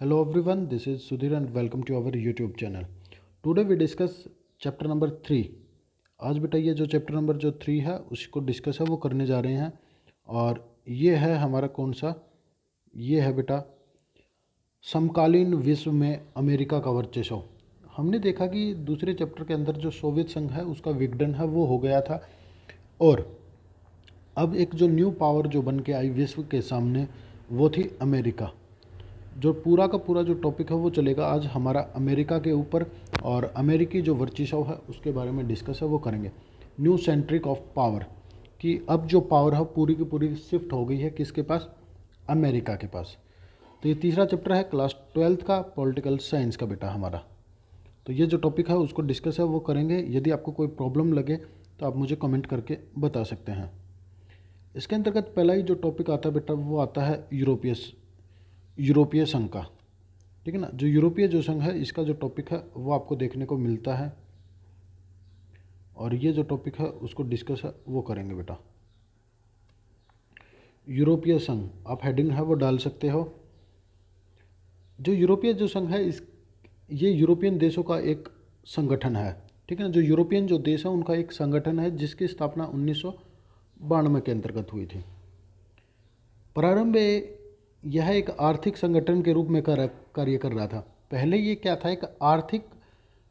Hello everyone, this is Sudhir and welcome to our YouTube channel. Today we discuss chapter number 3. आज बेटा ये जो chapter number जो 3 है उसको डिस्कस है वो करने जा रहे हैं और ये है हमारा कौन सा, ये है बेटा समकालीन विश्व में अमेरिका का वर्चस्व। हमने देखा कि दूसरे चैप्टर के अंदर जो सोवियत संघ है उसका विघटन है वो हो गया था और अब एक जो न्यू पावर जो बन के आई विश्व के सामने वो थी अमेरिका। जो पूरा का पूरा जो टॉपिक है वो चलेगा आज हमारा अमेरिका के ऊपर और अमेरिकी जो वर्चस्व है उसके बारे में डिस्कस है वो करेंगे। न्यू सेंट्रिक ऑफ पावर कि अब जो पावर है पूरी की पूरी शिफ्ट हो गई है किसके पास, अमेरिका के पास। तो ये तीसरा चैप्टर है क्लास 12th का पॉलिटिकल साइंस का बेटा हमारा। तो ये जो टॉपिक है उसको डिस्कस है वो करेंगे। यदि आपको कोई प्रॉब्लम लगे तो आप मुझे कमेंट करके बता सकते हैं। इसके अंतर्गत पहला ही जो टॉपिक आता है बेटा वो आता है यूरोपीय संघ का। ठीक है ना, जो यूरोपीय जो संघ है इसका जो टॉपिक है वो आपको देखने को मिलता है और ये जो टॉपिक है उसको डिस्कस है वो करेंगे बेटा। यूरोपीय संघ आप हेडिंग है वो डाल सकते हो। जो यूरोपीय जो संघ है ये यूरोपियन देशों का एक संगठन है। ठीक है ना, जो यूरोपियन जो देश है उनका एक संगठन है जिसकी स्थापना 1992 के अंतर्गत हुई थी। प्रारंभ में यह एक आर्थिक संगठन के रूप में कार्य कर रहा था। पहले ये क्या था, एक आर्थिक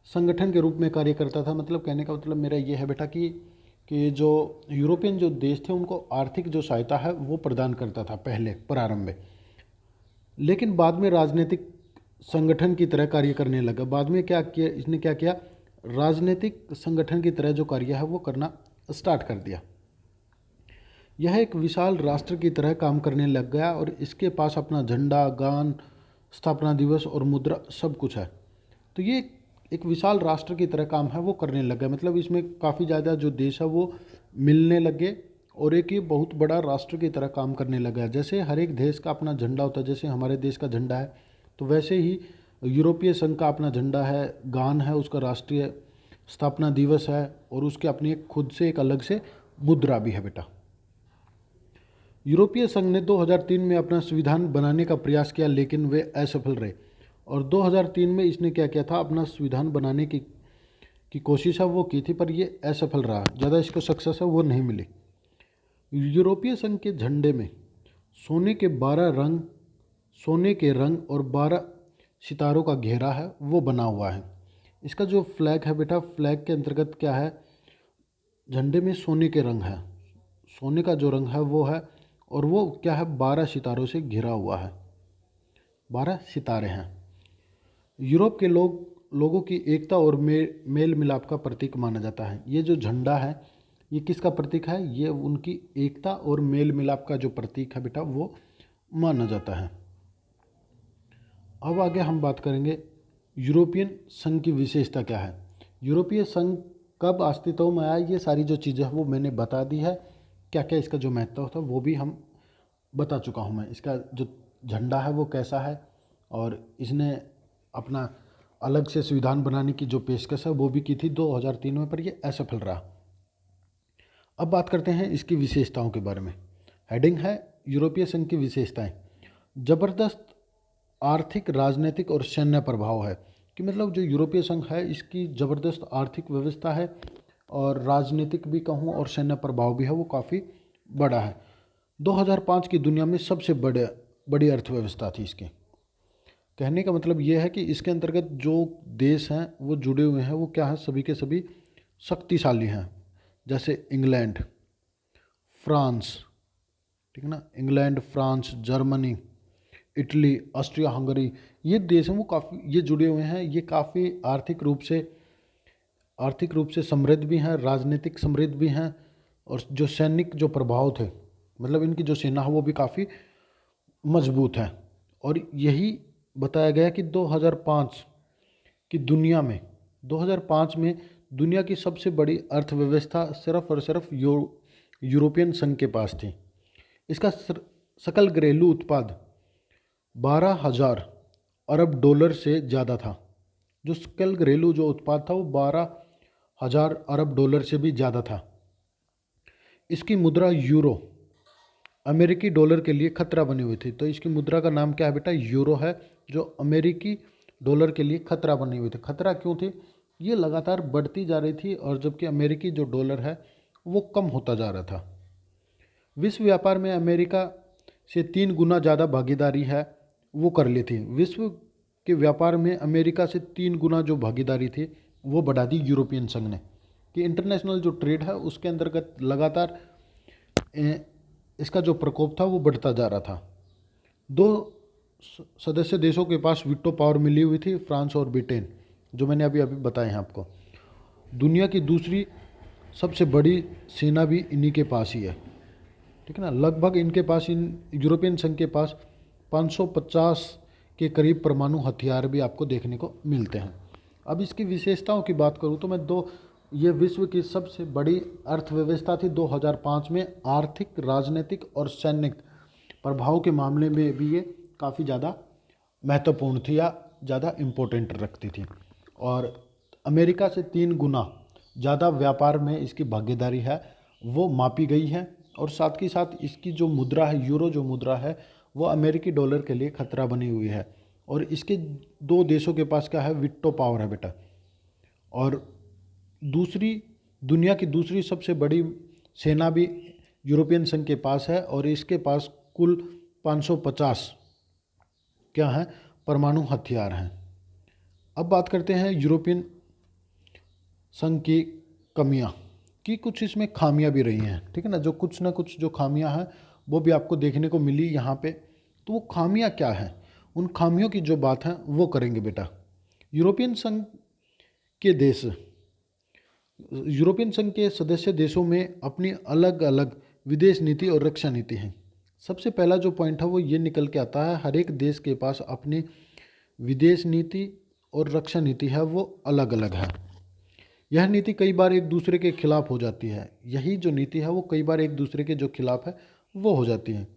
संगठन के रूप में कार्य करता था। मतलब कहने का मतलब मेरा ये है बेटा कि जो यूरोपियन जो देश थे उनको आर्थिक जो सहायता है वो प्रदान करता था पहले प्रारंभ में, लेकिन बाद में राजनीतिक संगठन की तरह कार्य करने लगा। बाद में क्या किया इसने, क्या किया, राजनीतिक संगठन की तरह जो कार्य है वो करना स्टार्ट कर दिया। यह एक विशाल राष्ट्र की तरह काम करने लग गया और इसके पास अपना झंडा, गान, स्थापना दिवस और मुद्रा सब कुछ है। तो ये एक विशाल राष्ट्र की तरह काम है वो करने लग गया। मतलब इसमें काफ़ी ज़्यादा जो देश है वो मिलने लगे और एक ये बहुत बड़ा राष्ट्र की तरह काम करने लगा। जैसे हर एक देश का अपना झंडा होता है, जैसे हमारे देश का झंडा है, तो वैसे ही यूरोपीय संघ का अपना झंडा है, गान है, उसका राष्ट्रीय स्थापना दिवस है और उसके अपनी एक खुद से एक अलग से मुद्रा भी है बेटा। यूरोपीय संघ ने 2003 में अपना संविधान बनाने का प्रयास किया लेकिन वे असफल रहे और 2003 में इसने क्या किया था, अपना संविधान बनाने की कोशिश है वो की थी पर ये असफल रहा, ज़्यादा इसको सक्सेस है वो नहीं मिली। यूरोपीय संघ के झंडे में सोने के 12 रंग, सोने के रंग और 12 सितारों का घेरा है वो बना हुआ है। इसका जो फ्लैग है बेटा, फ्लैग के अंतर्गत क्या है, झंडे में सोने के रंग है, सोने का जो रंग है वो है और वो क्या है, 12 सितारों से घिरा हुआ है, 12 सितारे हैं। यूरोप के लोगों की एकता और मेल मिलाप का प्रतीक माना जाता है। ये जो झंडा है ये किसका प्रतीक है, ये उनकी एकता और मेल मिलाप का जो प्रतीक है बेटा वो माना जाता है। अब आगे हम बात करेंगे यूरोपियन संघ की विशेषता क्या है। यूरोपीय संघ कब अस्तित्व में आया, ये सारी जो चीज़ें हैं वो मैंने बता दी है। क्या क्या इसका जो महत्व होता है वो भी हम बता चुका हूँ मैं। इसका जो झंडा है वो कैसा है और इसने अपना अलग से संविधान बनाने की जो पेशकश है वो भी की थी 2003 में, पर ये असफल रहा। अब बात करते हैं इसकी विशेषताओं के बारे में। हेडिंग है यूरोपीय संघ की विशेषताएं। जबरदस्त आर्थिक, राजनीतिक और सैन्य प्रभाव है कि मतलब जो यूरोपीय संघ है इसकी ज़बरदस्त आर्थिक व्यवस्था है और राजनीतिक भी कहूँ और सैन्य प्रभाव भी है वो काफ़ी बड़ा है। 2005 की दुनिया में सबसे बड़ी अर्थव्यवस्था थी इसकी। कहने का मतलब ये है कि इसके अंतर्गत जो देश हैं वो जुड़े हुए हैं वो क्या है, सभी के सभी शक्तिशाली हैं। जैसे इंग्लैंड, फ्रांस, ठीक है ना, England, France, Germany, Italy, Austria Hungary, ये देश हैं वो काफ़ी ये जुड़े हुए हैं। ये काफ़ी आर्थिक रूप से समृद्ध भी हैं, राजनीतिक समृद्ध भी हैं और जो सैनिक जो प्रभाव थे, मतलब इनकी जो सेना है वो भी काफ़ी मजबूत है। और यही बताया गया कि 2005 की दुनिया में 2005 में दुनिया की सबसे बड़ी अर्थव्यवस्था सिर्फ और सिर्फ यूरोपियन संघ के पास थी। इसका सकल घरेलू उत्पाद 12,000 अरब डॉलर से ज़्यादा था। जो सकल घरेलू जो उत्पाद था वो 12,000 अरब डॉलर से भी ज़्यादा था। इसकी मुद्रा यूरो अमेरिकी डॉलर के लिए खतरा बनी हुई थी, तो इसकी मुद्रा का नाम क्या है बेटा, यूरो है। जो अमेरिकी डॉलर के लिए खतरा बनी हुई थी। खतरा क्यों थी? ये लगातार बढ़ती जा रही थी और जबकि अमेरिकी जो डॉलर है वो कम होता जा रहा था। विश्व व्यापार में अमेरिका से 3 गुना ज़्यादा भागीदारी है वो कर ली थी। विश्व के व्यापार में अमेरिका से 3 गुना जो भागीदारी थी वो बढ़ा दी यूरोपियन संघ ने, कि इंटरनेशनल जो ट्रेड है उसके अंतर्गत लगातार इसका जो प्रकोप था वो बढ़ता जा रहा था। 2 सदस्य देशों के पास वीटो पावर मिली हुई थी, फ्रांस और ब्रिटेन, जो मैंने अभी अभी बताए हैं आपको। दुनिया की दूसरी सबसे बड़ी सेना भी इन्हीं के पास ही है, ठीक है ना। लगभग इनके पास, इन यूरोपियन संघ के पास 550 के करीब परमाणु हथियार भी आपको देखने को मिलते हैं। अब इसकी विशेषताओं की बात करूँ तो ये विश्व की सबसे बड़ी अर्थव्यवस्था थी 2005 में। आर्थिक, राजनीतिक और सैनिक प्रभाव के मामले में भी ये काफ़ी ज़्यादा महत्वपूर्ण थी या ज़्यादा इम्पोर्टेंट रखती थी। और अमेरिका से 3 गुना ज़्यादा व्यापार में इसकी भागीदारी है वो मापी गई है। और साथ ही साथ इसकी जो मुद्रा है, यूरो जो मुद्रा है, वो अमेरिकी डॉलर के लिए खतरा बनी हुई है। और इसके 2 देशों के पास क्या है? वीटो पावर है बेटा। और दुनिया की दूसरी सबसे बड़ी सेना भी यूरोपियन संघ के पास है और इसके पास कुल 550 क्या है? परमाणु हथियार हैं। अब बात करते हैं यूरोपियन संघ की कमियां, कि कुछ इसमें खामियां भी रही हैं, ठीक है ना। कुछ ना कुछ जो खामियां हैं वो भी आपको देखने को मिली यहाँ पे। तो वो खामियां क्या हैं? उन खामियों की जो बात है वो करेंगे बेटा। यूरोपियन संघ के देश, यूरोपियन संघ के सदस्य देशों में अपनी अलग अलग विदेश नीति और रक्षा नीति है। सबसे पहला जो पॉइंट है वो ये निकल के आता है, हर एक देश के पास अपनी विदेश नीति और रक्षा नीति है वो अलग अलग है। यह नीति कई बार एक दूसरे के खिलाफ हो जाती है। यही जो नीति है वो कई बार एक दूसरे के जो खिलाफ है वो हो जाती है।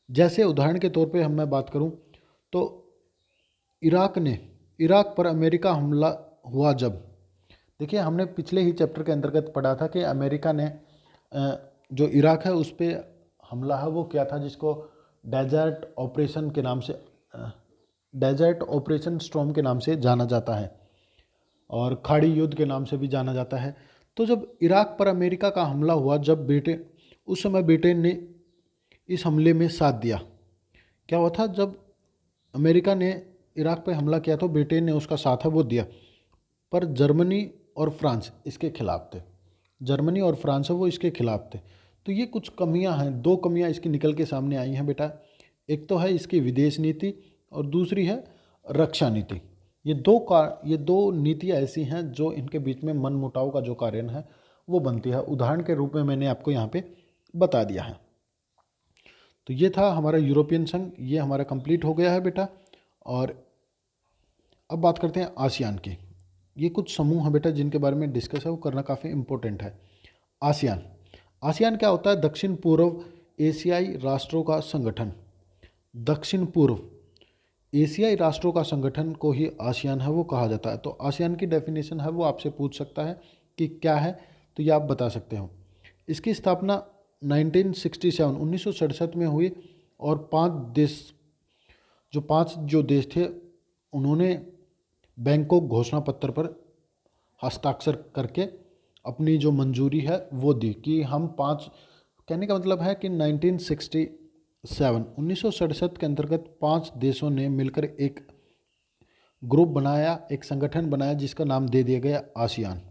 जैसे उदाहरण के तौर पे मैं बात करूं तो इराक पर अमेरिका हमला हुआ जब, देखिए हमने पिछले ही चैप्टर के अंतर्गत पढ़ा था कि अमेरिका ने जो इराक है उस पर हमला है वो किया था, जिसको डेजर्ट ऑपरेशन स्टॉर्म के नाम से जाना जाता है और खाड़ी युद्ध के नाम से भी जाना जाता है। तो जब इराक पर अमेरिका का हमला हुआ, उस समय ब्रिटेन ने इस हमले में साथ दिया। क्या हुआ था? जब अमेरिका ने इराक पर हमला किया तो ब्रिटेन ने उसका साथ है वो दिया, पर जर्मनी और फ्रांस इसके खिलाफ थे। जर्मनी और फ्रांस है वो इसके खिलाफ थे। तो ये कुछ कमियां हैं, 2 कमियां इसकी निकल के सामने आई हैं बेटा। एक तो है इसकी विदेश नीति और दूसरी है रक्षा नीति। ये दो नीतियाँ ऐसी हैं जो इनके बीच में मनमुटाव का जो कारण है वो बनती है। उदाहरण के रूप में मैंने आपको यहाँ पे बता दिया है। तो ये था हमारा यूरोपियन संघ, ये हमारा कंप्लीट हो गया है बेटा। और अब बात करते हैं आसियान की। ये कुछ समूह है बेटा जिनके बारे में डिस्कस है वो करना काफ़ी इम्पोर्टेंट है। आसियान क्या होता है? दक्षिण पूर्व एशियाई राष्ट्रों का संगठन। दक्षिण पूर्व एशियाई राष्ट्रों का संगठन को ही आसियान है वो कहा जाता है। तो आसियान की डेफिनेशन है वो आपसे पूछ सकता है कि क्या है, तो ये आप बता सकते हो। इसकी स्थापना 1967 में हुई और 5 जो देश थे उन्होंने बैंकॉक घोषणा पत्र पर हस्ताक्षर करके अपनी जो मंजूरी है वो दी कि हम 5, कहने का मतलब है कि 1967 के अंतर्गत 5 देशों ने मिलकर एक ग्रुप बनाया, एक संगठन बनाया जिसका नाम दे दिया गया आसियान।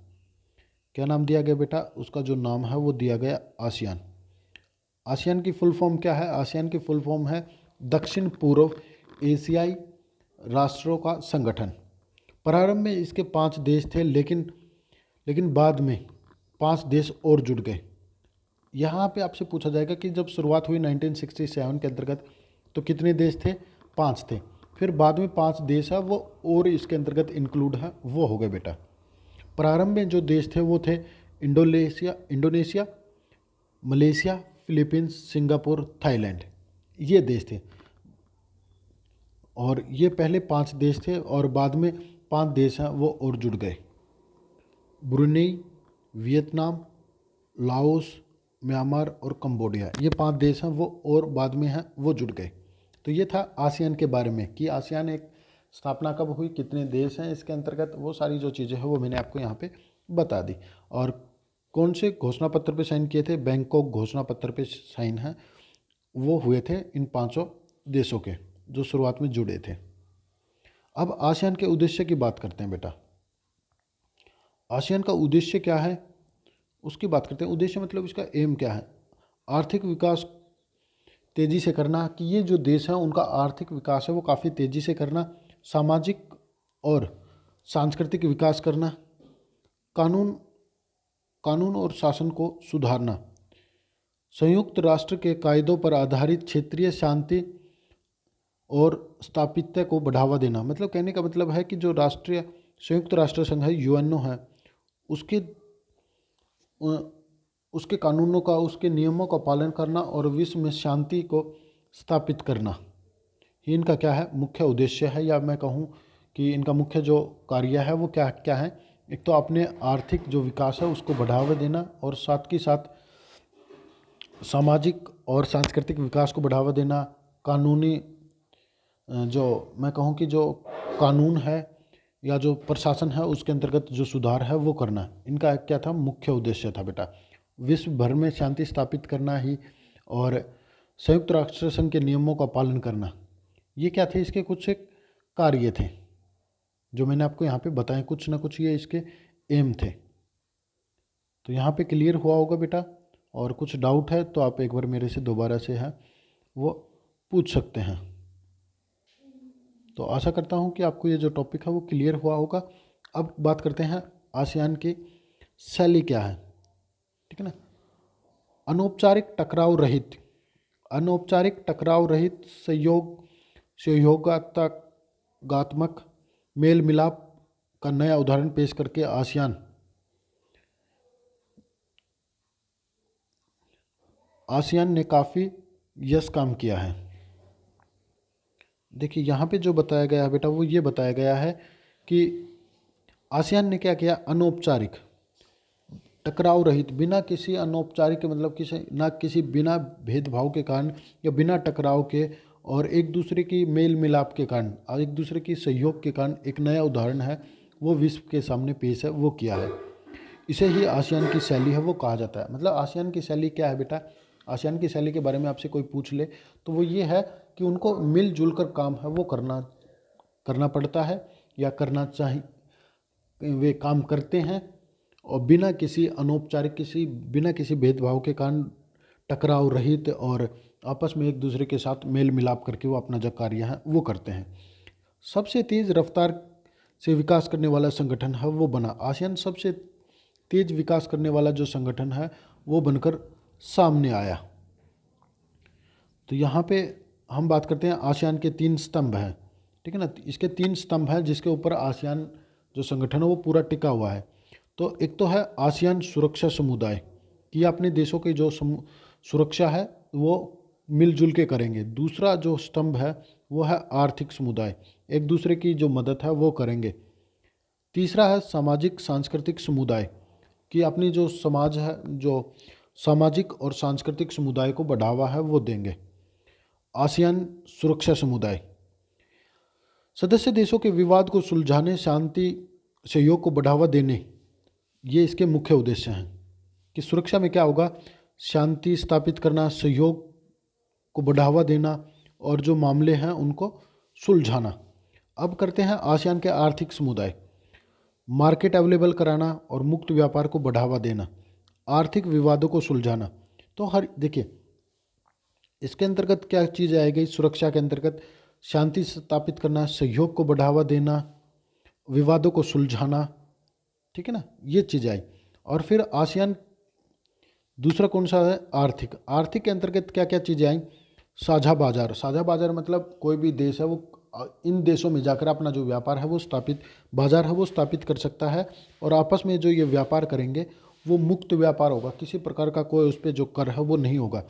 क्या नाम दिया गया बेटा? उसका जो नाम है वो दिया गया आसियान। आसियान की फुल फॉर्म क्या है? आसियान की फुल फॉर्म है दक्षिण पूर्व एशियाई राष्ट्रों का संगठन। प्रारंभ में इसके 5 देश थे, लेकिन बाद में 5 देश और जुड़ गए। यहाँ पे आपसे पूछा जाएगा कि जब शुरुआत हुई 1967 के अंतर्गत तो कितने देश थे? 5 थे। फिर बाद में 5 देश है वो और इसके अंतर्गत इंक्लूड है वो हो गए बेटा। प्रारंभ में जो देश थे वो थे Indonesia, Malaysia, Philippines, Singapore, Thailand, ये देश थे। और ये पहले 5 देश थे और बाद में 5 देश हैं वो और जुड़ गए। ब्रुनेई, वियतनाम, लाओस, म्यांमार और कंबोडिया, ये 5 देश हैं वो और बाद में हैं वो जुड़ गए। तो ये था आसियान के बारे में कि आसियान एक स्थापना कब हुई, कितने देश हैं इसके अंतर्गत, वो सारी जो चीज़ें हैं वो मैंने आपको यहाँ पे बता दी। और कौन से घोषणा पत्र पे साइन किए थे, बैंकॉक घोषणा पत्र पे साइन है, वो हुए थे इन पांचों देशों के जो शुरुआत में जुड़े थे। अब आसियान के उद्देश्य की बात करते हैं बेटा। आसियान का उद्देश्य क्या है उसकी बात करते हैं। उद्देश्य मतलब इसका एम क्या है, आर्थिक विकास तेज़ी से करना, कि ये जो देश हैं उनका आर्थिक विकास है वो काफ़ी तेज़ी से करना, सामाजिक और सांस्कृतिक विकास करना, कानून कानून और शासन को सुधारना, संयुक्त राष्ट्र के कायदों पर आधारित क्षेत्रीय शांति और स्थापित्य को बढ़ावा देना। मतलब कहने का मतलब है कि जो राष्ट्रीय संयुक्त राष्ट्र संघ है, यूएनओ है, उसके उसके कानूनों का, उसके नियमों का पालन करना और विश्व में शांति को स्थापित करना, ही इनका क्या है, मुख्य उद्देश्य है। या मैं कहूँ कि इनका मुख्य जो कार्य है वो क्या क्या है। एक तो अपने आर्थिक जो विकास है उसको बढ़ावा देना, और साथ के साथ सामाजिक और सांस्कृतिक विकास को बढ़ावा देना, कानूनी जो मैं कहूँ कि जो कानून है या जो प्रशासन है उसके अंतर्गत जो सुधार है वो करना, इनका क्या था, मुख्य उद्देश्य था बेटा। विश्व भर में शांति स्थापित करना ही, और संयुक्त राष्ट्र संघ के नियमों का पालन करना, ये क्या थे, इसके कुछ एक कार्य थे जो मैंने आपको यहाँ पे बताए। कुछ ना कुछ ये इसके एम थे। तो यहाँ पे क्लियर हुआ होगा बेटा, और कुछ डाउट है तो आप एक बार मेरे से दोबारा से है वो पूछ सकते हैं। तो आशा करता हूँ कि आपको ये जो टॉपिक है वो क्लियर हुआ होगा। अब बात करते हैं आसियान की शैली क्या है, ठीक है ना। अनौपचारिक टकराव रहित, अनौपचारिक टकराव रहित सहयोगात्मक मेल मिलाप का नया उदाहरण पेश करके आसियान ने काफ़ी यश काम किया है। देखिए यहाँ पे जो बताया गया है बेटा वो ये बताया गया है कि आसियान ने क्या किया, अनौपचारिक टकराव रहित, बिना किसी अनौपचारिक मतलब किसी ना किसी बिना भेदभाव के कारण या बिना टकराव के, और एक दूसरे की मेल मिलाप के कारण और एक दूसरे की सहयोग के कारण एक नया उदाहरण है वो विश्व के सामने पेश है, वो किया है। इसे ही आसियान की शैली है वो कहा जाता है। मतलब आसियान की शैली क्या है बेटा, आसियान की शैली के बारे में आपसे कोई पूछ ले तो वो ये है कि उनको मिलजुल कर काम है वो करना करना पड़ता है या करना चाहिए, वे काम करते हैं, और बिना किसी अनौपचारिक बिना किसी भेदभाव के कारण टकराव रहित और आपस में एक दूसरे के साथ मेल मिलाप करके वो अपना जो कार्य है वो करते हैं। सबसे तेज़ रफ्तार से विकास करने वाला संगठन है वो बना, आसियान सबसे तेज विकास करने वाला जो संगठन है वो बनकर सामने आया। तो यहाँ पे हम बात करते हैं आसियान के 3 स्तंभ हैं, ठीक है ना। इसके 3 स्तंभ हैं जिसके ऊपर आसियान जो संगठन है वो पूरा टिका हुआ है। तो एक तो है आसियान सुरक्षा समुदाय, कि अपने देशों की जो सुरक्षा है वो मिलजुल के करेंगे। दूसरा जो स्तंभ है वो है आर्थिक समुदाय, एक दूसरे की जो मदद है वो करेंगे। तीसरा है सामाजिक सांस्कृतिक समुदाय, कि अपनी जो समाज है, जो सामाजिक और सांस्कृतिक समुदाय को बढ़ावा है वो देंगे। आसियान सुरक्षा समुदाय सदस्य देशों के विवाद को सुलझाने, शांति सहयोग को बढ़ावा देने, ये इसके मुख्य उद्देश्य हैं। कि सुरक्षा में क्या होगा, शांति स्थापित करना, सहयोग को बढ़ावा देना और जो मामले हैं उनको सुलझाना। अब करते हैं आसियान के आर्थिक समुदाय, मार्केट अवेलेबल कराना और मुक्त व्यापार को बढ़ावा देना, आर्थिक विवादों को सुलझाना। तो हर देखिए इसके अंतर्गत क्या चीज़ आएगी, सुरक्षा के अंतर्गत शांति स्थापित करना, सहयोग को बढ़ावा देना, विवादों को सुलझाना, ठीक है ना, ये चीज़ आई। और फिर आसियान दूसरा कौन सा है, आर्थिक। आर्थिक के अंतर्गत क्या क्या चीज़ें आई, साझा बाजार। साझा बाजार मतलब कोई भी देश है वो इन देशों में जाकर अपना जो व्यापार है वो स्थापित, बाजार है वो स्थापित कर सकता है, और आपस में जो ये व्यापार करेंगे वो मुक्त व्यापार होगा, किसी प्रकार का कोई उस पर जो कर है वो नहीं होगा।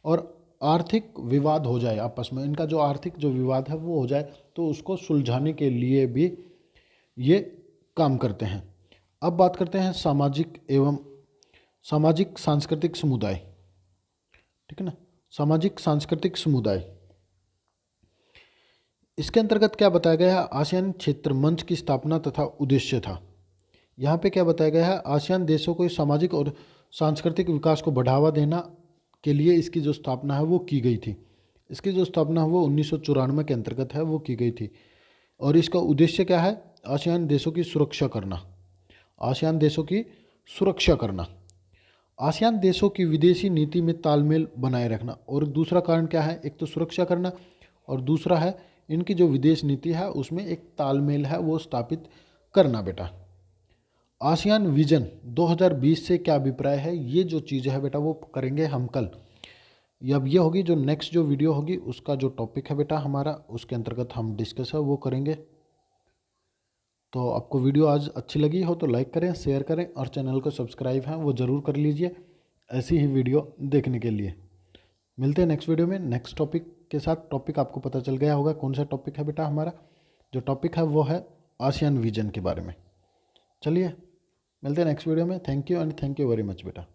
और आर्थिक विवाद हो जाए आपस में, इनका जो आर्थिक जो विवाद है वो हो जाए तो उसको सुलझाने के लिए भी ये काम करते हैं। अब बात करते हैं सामाजिक सांस्कृतिक समुदाय, ठीक है ना। सामाजिक सांस्कृतिक समुदाय इसके अंतर्गत क्या बताया गया है, आसियान क्षेत्र मंच की स्थापना तथा उद्देश्य था। यहाँ पे क्या बताया गया है, आसियान देशों को सामाजिक और सांस्कृतिक विकास को बढ़ावा देना के लिए इसकी जो स्थापना है वो की गई थी। इसकी जो स्थापना है वो 1994 के अंतर्गत है वो की गई थी। और इसका उद्देश्य क्या है, आसियान देशों की सुरक्षा करना। आसियान देशों की सुरक्षा करना, आसियान देशों की विदेशी नीति में तालमेल बनाए रखना। और दूसरा कारण क्या है, एक तो सुरक्षा करना और दूसरा है इनकी जो विदेश नीति है उसमें एक तालमेल है वो स्थापित करना। बेटा आसियान विजन 2020 से क्या अभिप्राय है, ये जो चीज़ है बेटा वो करेंगे हम कल। अब ये होगी जो नेक्स्ट जो वीडियो होगी उसका जो टॉपिक है बेटा हमारा, उसके अंतर्गत हम डिस्कस है वो करेंगे। तो आपको वीडियो आज अच्छी लगी हो तो लाइक करें, शेयर करें और चैनल को सब्सक्राइब है वो ज़रूर कर लीजिए ऐसी ही वीडियो देखने के लिए। मिलते हैं नेक्स्ट वीडियो में नेक्स्ट टॉपिक के साथ। टॉपिक आपको पता चल गया होगा कौन सा टॉपिक है बेटा हमारा। जो टॉपिक है वो है आसियान विजन के बारे में। चलिए मिलते हैं नेक्स्ट वीडियो में। Thank you and thank you very much बेटा।